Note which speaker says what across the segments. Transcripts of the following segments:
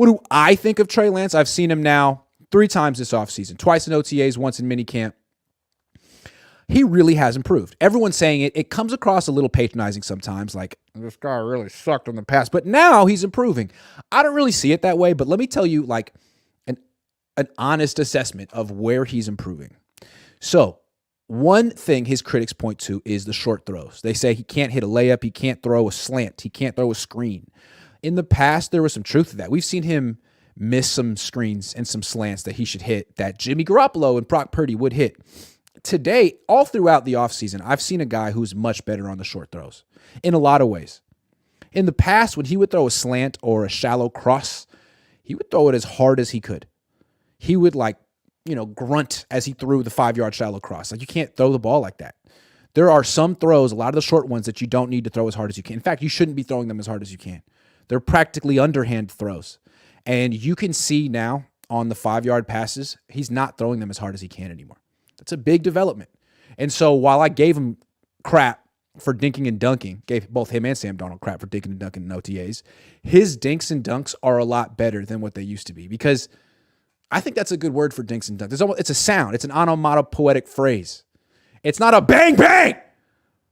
Speaker 1: What do I think of Trey Lance? I've seen him now 3 times this offseason, twice in OTAs, once in minicamp. He really has improved. Everyone's saying it. It comes across a little patronizing sometimes, like, this guy really sucked in the past, but now he's improving. I don't really see it that way, but let me tell you, like, an honest assessment of where he's improving. So, one thing his critics point to is the short throws. They say he can't hit a layup, he can't throw a slant, he can't throw a screen. In the past, there was some truth to that. We've seen him miss some screens and some slants that he should hit that Jimmy Garoppolo and Brock Purdy would hit. Today, all throughout the offseason, I've seen a guy who's much better on the short throws in a lot of ways. In the past, when he would throw a slant or a shallow cross, he would throw it as hard as he could. He would grunt as he threw the 5-yard shallow cross. Like, you can't throw the ball like that. There are some throws, a lot of the short ones, that you don't need to throw as hard as you can. In fact, you shouldn't be throwing them as hard as you can. They're practically underhand throws. And you can see now on the 5-yard passes, he's not throwing them as hard as he can anymore. That's a big development. And so while I gave him crap for dinking and dunking, gave both him and Sam Darnold crap for dinking and dunking in OTAs, his dinks and dunks are a lot better than what they used to be, because I think that's a good word for dinks and dunks. It's a sound. It's an onomatopoetic phrase. It's not a bang, bang,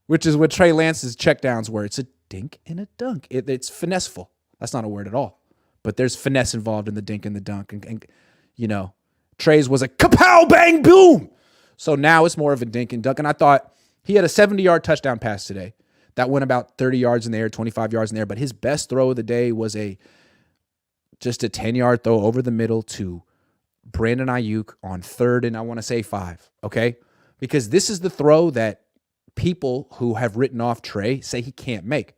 Speaker 1: which is what Trey Lance's checkdowns were. It's a dink and a dunk. It's finesseful. That's not a word at all. But there's finesse involved in the dink and the dunk. And Trey's was a kapow, bang, boom. So now it's more of a dink and dunk. And I thought he had a 70-yard touchdown pass today that went about 30 yards in the air, 25 yards in the air. But his best throw of the day was just a 10-yard throw over the middle to Brandon Ayuk on 3rd and I want to say 5, okay? Because this is the throw that people who have written off Trey say he can't make,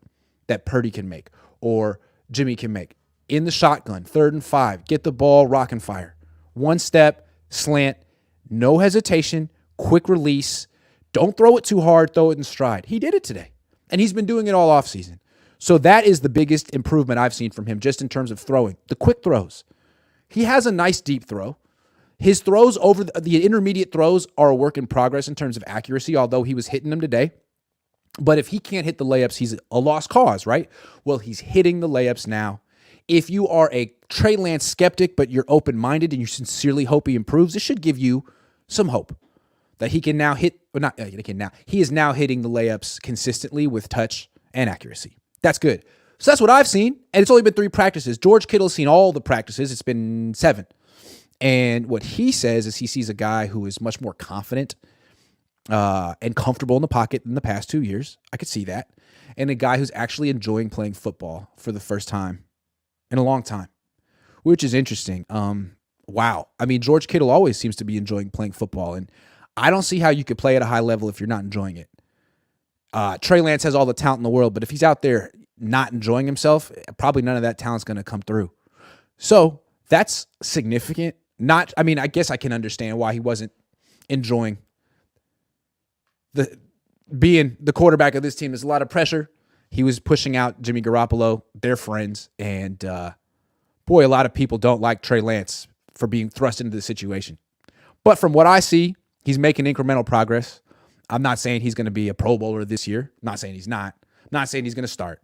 Speaker 1: that Purdy can make or Jimmy can make. In the shotgun, 3rd and 5, get the ball, rock and fire. 1 step, slant, no hesitation, quick release. Don't throw it too hard, throw it in stride. He did it today, and he's been doing it all offseason. So that is the biggest improvement I've seen from him just in terms of throwing, the quick throws. He has a nice deep throw. His throws over the intermediate throws are a work in progress in terms of accuracy, although he was hitting them today. But if he can't hit the layups, he's a lost cause, right? Well, he's hitting the layups now. If you are a Trey Lance skeptic, but you're open-minded and you sincerely hope he improves, this should give you some hope that he can now hit, or not, he is now hitting the layups consistently with touch and accuracy. That's good. So that's what I've seen, and it's only been 3 practices. George Kittle's seen all the practices. It's been 7. And what he says is he sees a guy who is much more confident and comfortable in the pocket than the past 2 years. I could see that. And a guy who's actually enjoying playing football for the first time in a long time, which is interesting. Wow. I mean, George Kittle always seems to be enjoying playing football, and I don't see how you could play at a high level if you're not enjoying it. Trey Lance has all the talent in the world, but if he's out there not enjoying himself, probably none of that talent's going to come through. So that's significant. I guess I can understand why he wasn't enjoying being the quarterback of this team. There's a lot of pressure. He was pushing out Jimmy Garoppolo, their friends, and boy, a lot of people don't like Trey Lance for being thrust into the situation. But from what I see, he's making incremental progress. I'm not saying he's going to be a Pro Bowler this year. I'm not saying he's not. I'm not saying he's going to start.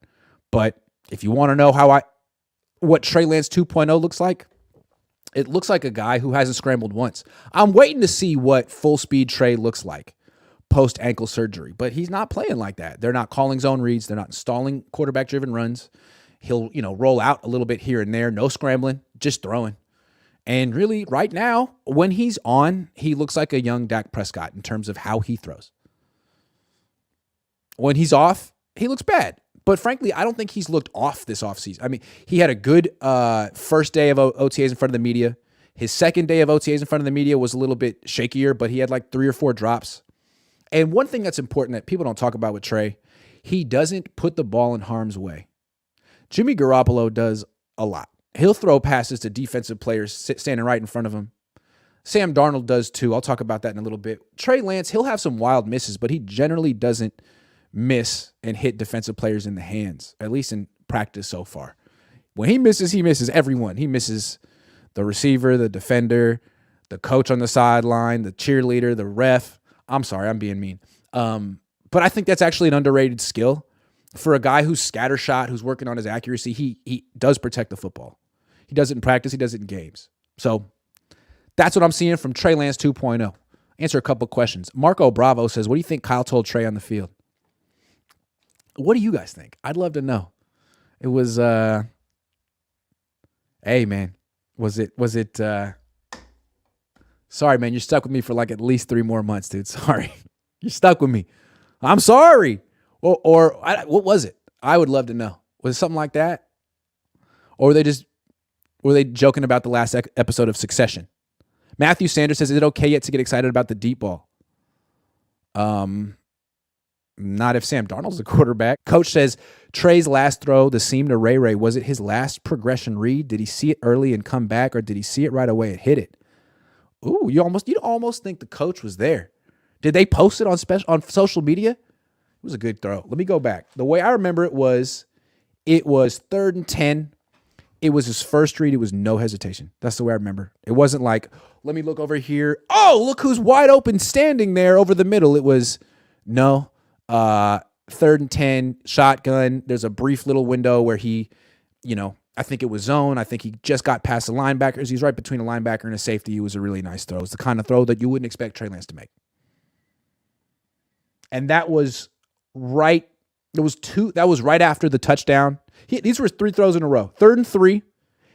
Speaker 1: But if you want to know what Trey Lance 2.0 looks like, it looks like a guy who hasn't scrambled once. I'm waiting to see what full-speed Trey looks like post-ankle surgery, but he's not playing like that. They're not calling zone reads. They're not installing quarterback-driven runs. He'll, roll out a little bit here and there, no scrambling, just throwing. And really, right now, when he's on, he looks like a young Dak Prescott in terms of how he throws. When he's off, he looks bad. But frankly, I don't think he's looked off this offseason. I mean, he had a good first day of OTAs in front of the media. His second day of OTAs in front of the media was a little bit shakier, but he had like 3 or 4 drops. And one thing that's important that people don't talk about with Trey, he doesn't put the ball in harm's way. Jimmy Garoppolo does a lot. He'll throw passes to defensive players standing right in front of him. Sam Darnold does too. I'll talk about that in a little bit. Trey Lance, he'll have some wild misses, but he generally doesn't miss and hit defensive players in the hands, at least in practice so far. When he misses everyone. He misses the receiver, the defender, the coach on the sideline, the cheerleader, the ref. I'm sorry, I'm being mean. But I think that's actually an underrated skill. For a guy who's scattershot, who's working on his accuracy, he does protect the football. He does it in practice. He does it in games. So that's what I'm seeing from Treylance 2.0. Answer a couple questions. Marco Bravo says, what do you think Kyle told Trey on the field? What do you guys think? I'd love to know. It was, hey, man, was it, sorry, man, you're stuck with me for like at least 3 more months, dude. Sorry. You're stuck with me. I'm sorry. Or what was it? I would love to know. Was it something like that? Or were they joking about the last episode of Succession? Matthew Sanders says, is it okay yet to get excited about the deep ball? Not if Sam Darnold's the quarterback. Coach says, Trey's last throw, the seam to Ray, was it his last progression read? Did he see it early and come back, or did he see it right away and hit it? Ooh, you'd almost think the coach was there. Did they post it on social media? It was a good throw. Let me go back. The way I remember it was 3rd and 10. It was his first read. It was no hesitation. That's the way I remember. It wasn't like, let me look over here. Oh, look who's wide open standing there over the middle. It was, no, 3rd and 10, shotgun. There's a brief little window where he, I think it was zone. I think he just got past the linebackers. He's right between a linebacker and a safety. It was a really nice throw. It was the kind of throw that you wouldn't expect Treylance to make. And that was right. That was right after the touchdown. These were 3 throws in a row. 3rd and 3,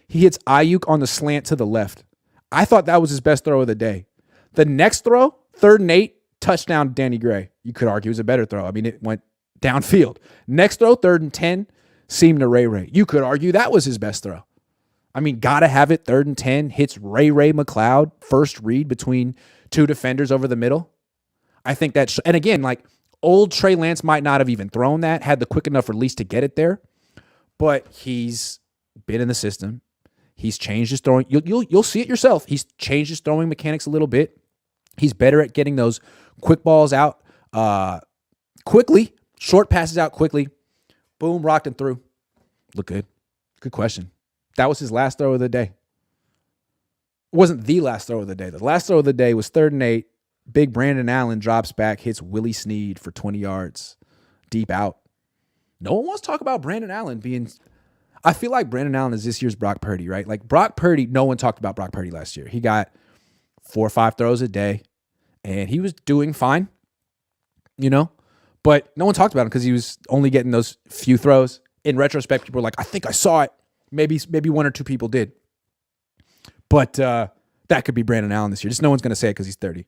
Speaker 1: he hits Ayuk on the slant to the left. I thought that was his best throw of the day. The next throw, 3rd and 8, touchdown Danny Gray. You could argue it was a better throw. I mean, it went downfield. Next throw, 3rd and 10, seam to Ray. You could argue that was his best throw. I mean, gotta have it. 3rd and 10, hits Ray McLeod, first read between 2 defenders over the middle. I think that, and again, like old Treylance might not have even thrown that, had the quick enough release to get it there, but he's been in the system. He's changed his throwing. You'll see it yourself. He's changed his throwing mechanics a little bit. He's better at getting those quick balls out quickly, short passes out quickly. Boom, rocked and through. Look good. Good question. That was his last throw of the day. It wasn't the last throw of the day. The last throw of the day was 3rd and 8. Big Brandon Allen drops back, hits Willie Snead for 20 yards, deep out. No one wants to talk about Brandon Allen being... I feel like Brandon Allen is this year's Brock Purdy, right? Like Brock Purdy, no one talked about Brock Purdy last year. He got 4 or 5 throws a day, and he was doing fine, but no one talked about him because he was only getting those few throws. In retrospect, people were like, I think I saw it. Maybe 1 or 2 people did. But that could be Brandon Allen this year. Just no one's going to say it because he's 30.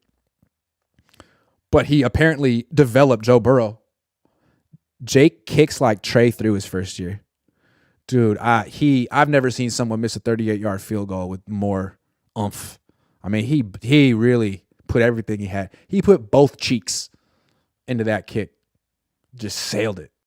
Speaker 1: But he apparently developed Joe Burrow. Jake kicks like Trey through his first year. Dude, I've never seen someone miss a 38-yard field goal with more oomph. I mean, he really put everything he had. He put both cheeks into that kick. Just sailed it.